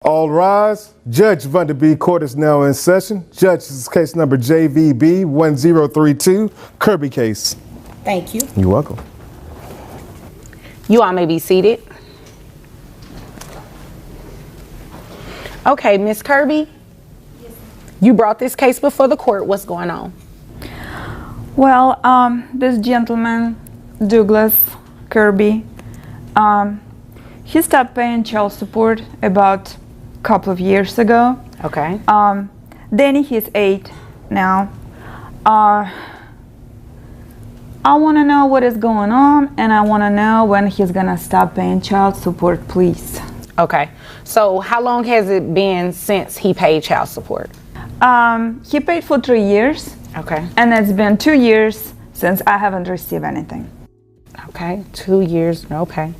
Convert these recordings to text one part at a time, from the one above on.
All rise. Judge Vanderbeek Court is now in session. Judge, this is case number JVB 1032, Kirby case. Thank you. You're welcome. You all may be seated. Okay, Ms. Kirby, you brought this case before the court. What's going on? Well, this gentleman, Douglas Kirby, he stopped paying child support about a couple of years ago. Okay. Danny, he's 8 now. I want to know what is going on, and I want to know when he's gonna stop paying child support, please. Okay. So how long has it been since he paid child support? He paid for 3 years. Okay. And it's been 2 years since I haven't received anything. Okay, 2 years, okay.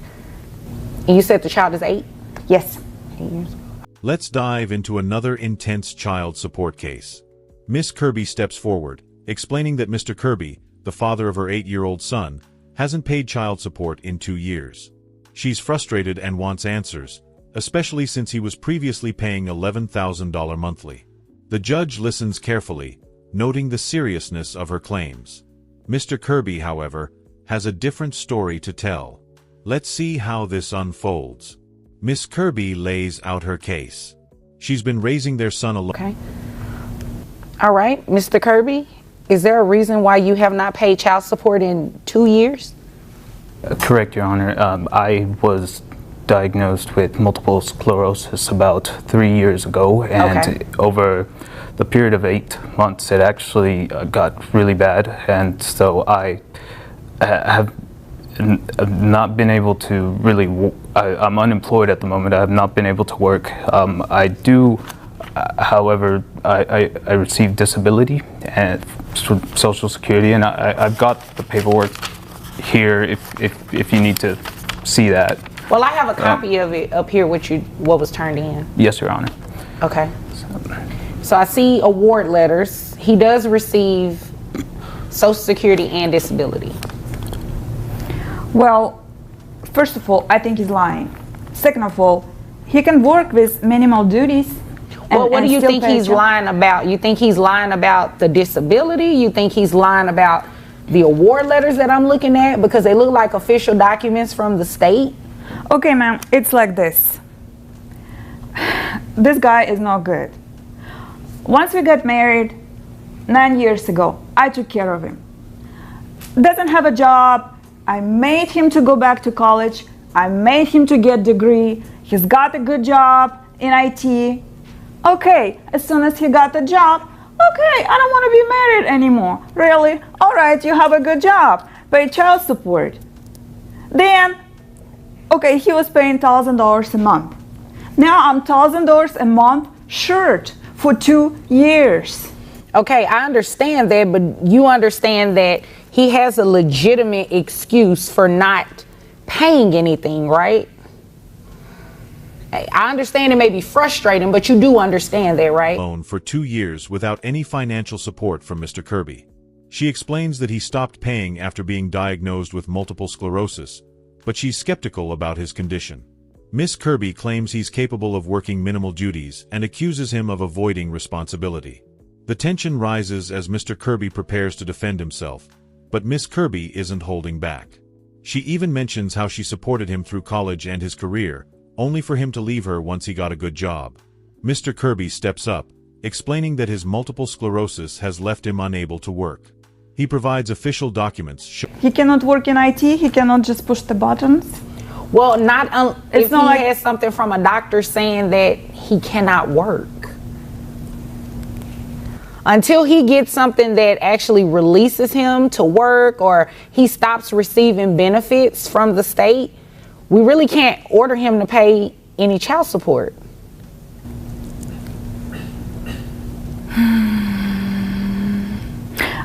And you said the child is 8? Yes. 8 years. Let's dive into another intense child support case. Miss Kirby steps forward, explaining that Mr. Kirby, the father of her 8-year-old son, hasn't paid child support in 2 years. She's frustrated and wants answers, especially since he was previously paying $11,000 monthly. The judge listens carefully, noting the seriousness of her claims. Mr. Kirby, however, has a different story to tell. Let's see how this unfolds. Miss Kirby lays out her case. She's been raising their son alone. Okay. All right, Mr. Kirby, is there a reason why you have not paid child support in 2 years? Correct, Your Honor. I was diagnosed with multiple sclerosis about 3 years ago, and over the period of 8 months, it actually got really bad, and so I have not been able to really. I'm unemployed at the moment. I have not been able to work. I do, however, I receive disability and Social Security, and I've got the paperwork here if you need to see that. Well, I have a copy of it up here with you, what was turned in. Yes, Your Honor. Okay. So I see award letters. He does receive Social Security and disability. Well, first of all, I think he's lying. Second of all, he can work with minimal duties. Well, what do you think he's lying about? You think he's lying about the disability? You think he's lying about the award letters that I'm looking at because they look like official documents from the state? Okay, ma'am, it's like this. This guy is not good. Once we got married 9 years ago, I took care of him. Doesn't have a job. I made him to go back to college. I made him to get a degree. He's got a good job in IT. Okay, as soon as he got the job, okay, I don't want to be married anymore. Really? All right, you have a good job. Pay child support. Then, okay, he was paying $1,000 a month. Now I'm $1,000 a month short for 2 years. Okay, I understand that, but you understand that he has a legitimate excuse for not paying anything, right? I understand it may be frustrating, but you do understand that, right? Alone for 2 years without any financial support from Mr. Kirby. She explains that he stopped paying after being diagnosed with multiple sclerosis, but she's skeptical about his condition. Miss Kirby claims he's capable of working minimal duties and accuses him of avoiding responsibility. The tension rises as Mr. Kirby prepares to defend himself, but Miss Kirby isn't holding back. She even mentions how she supported him through college and his career, only for him to leave her once he got a good job. Mr. Kirby steps up, explaining that his multiple sclerosis has left him unable to work. He provides official documents. He cannot work in IT. He cannot just push the buttons. Well, if he like has something from a doctor saying that he cannot work. Until he gets something that actually releases him to work or he stops receiving benefits from the state, we really can't order him to pay any child support.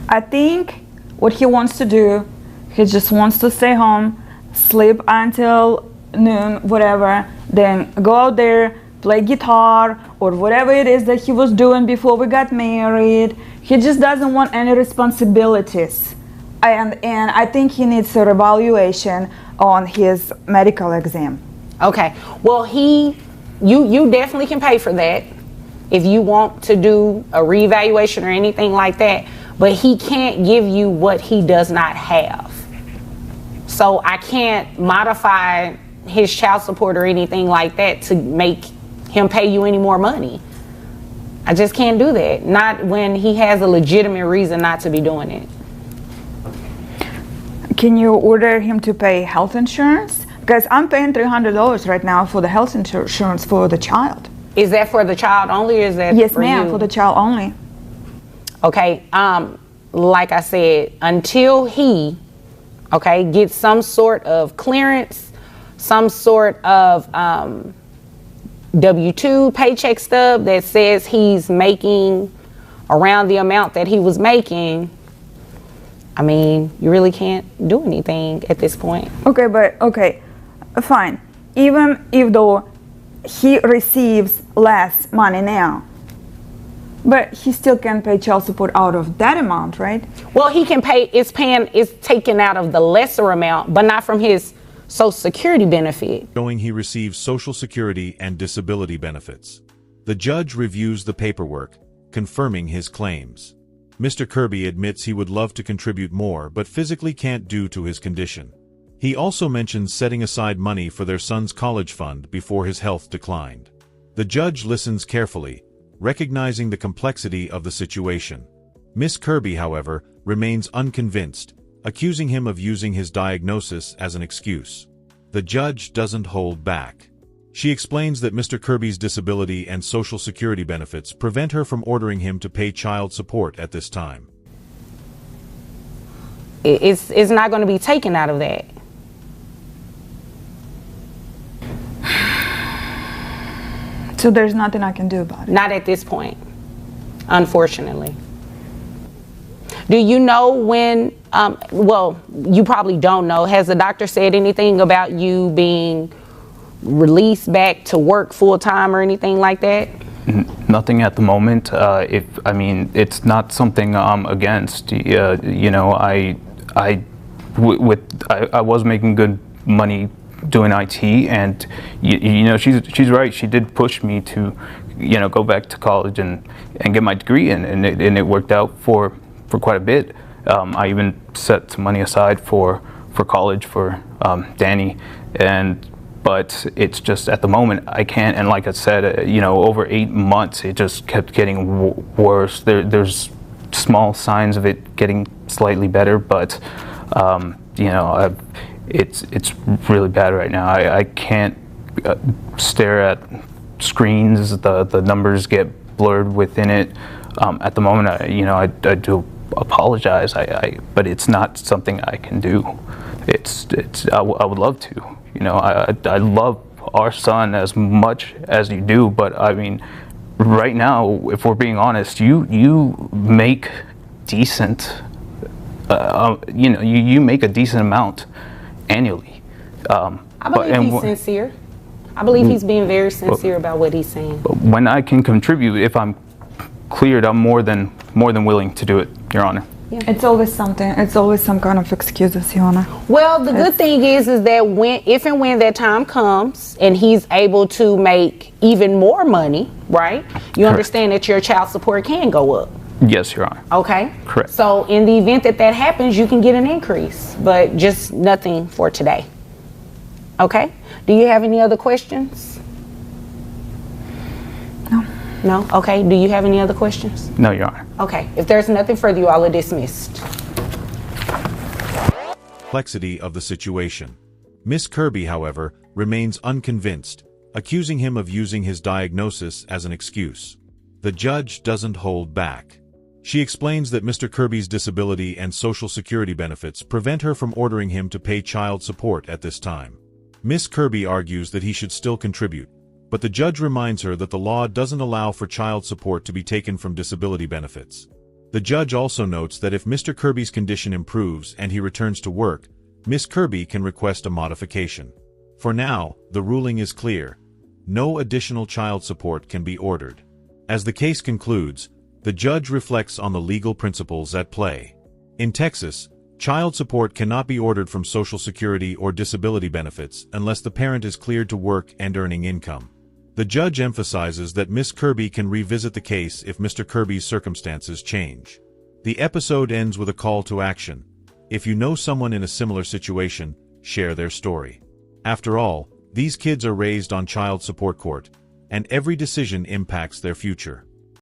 I think what he wants to do, he just wants to stay home, sleep until noon, whatever, then go out there, play guitar or whatever it is that he was doing before we got married. He just doesn't want any responsibilities. And I think he needs a reevaluation on his medical exam. Okay, well, he You definitely can pay for that if you want to do a reevaluation or anything like that, but he can't give you what he does not have. So I can't modify his child support or anything like that to make him pay you any more money. I just can't do that. Not when he has a legitimate reason not to be doing it. Can you order him to pay health insurance? Because I'm paying $300 right now for the health insurance for the child. Is that for the child only, or is that Yes, for ma'am, you? for the child only. Okay, like I said, until he, okay, gets some sort of clearance, some sort of W-2 paycheck stub that says he's making around the amount that he was making, I mean, you really can't do anything at this point. Okay, but okay, fine. Even if though he receives less money now, but he still can pay child support out of that amount, right? Well, he can pay, it's taken out of the lesser amount, but not from his Social Security benefit. Showing he receives Social Security and disability benefits. The judge reviews the paperwork, confirming his claims. Mr. Kirby admits he would love to contribute more but physically can't due to his condition. He also mentions setting aside money for their son's college fund before his health declined. The judge listens carefully, recognizing the complexity of the situation. Miss Kirby, however, remains unconvinced, accusing him of using his diagnosis as an excuse. The judge doesn't hold back. She explains that Mr. Kirby's disability and Social Security benefits prevent her from ordering him to pay child support at this time. It's not going to be taken out of that. So there's nothing I can do about it. Not at this point, unfortunately. Do you know when, well, you probably don't know, has the doctor said anything about you being released back to work full-time or anything like that? Nothing at the moment. I mean, it's not something I'm against. You know, I was making good money doing IT, and you know, she's right. She did push me to, you know, go back to college and get my degree, and it worked out for quite a bit. I even set some money aside for college for Danny, but it's just at the moment I can't. And like I said, you know, over 8 months it just kept getting worse. There's small signs of it getting slightly better, but you know, it's really bad right now. I can't stare at screens. The numbers get blurred within it. At the moment, you know, I do apologize. But it's not something I can do. I would love to. You know, I love our son as much as you do, but I mean, right now, if we're being honest, you make decent. You know, you make a decent amount annually. I believe he's sincere. I believe he's being very sincere about what he's saying. But when I can contribute, if I'm cleared, I'm more than willing to do it, Your Honor. Yeah. It's always something. It's always some kind of excuses, Your Honor. Well, the good thing is that if and when that time comes and he's able to make even more money, right? You understand that your child support can go up. Yes, Your Honor. Okay. Correct. So in the event that happens, you can get an increase, but just nothing for today. Okay. Do you have any other questions? No. No? Okay. Do you have any other questions? No, Your Honor. Okay. If there's nothing further, you all are dismissed. Complexity of the situation. Miss Kirby, however, remains unconvinced, accusing him of using his diagnosis as an excuse. The judge doesn't hold back. She explains that Mr. Kirby's disability and Social Security benefits prevent her from ordering him to pay child support at this time. Miss Kirby argues that he should still contribute, but the judge reminds her that the law doesn't allow for child support to be taken from disability benefits. The judge also notes that if Mr. Kirby's condition improves and he returns to work, Miss Kirby can request a modification. For now, the ruling is clear. No additional child support can be ordered. As the case concludes, the judge reflects on the legal principles at play. In Texas, child support cannot be ordered from Social Security or disability benefits unless the parent is cleared to work and earning income. The judge emphasizes that Miss Kirby can revisit the case if Mr. Kirby's circumstances change. The episode ends with a call to action. If you know someone in a similar situation, share their story. After all, these kids are raised on child support court, and every decision impacts their future.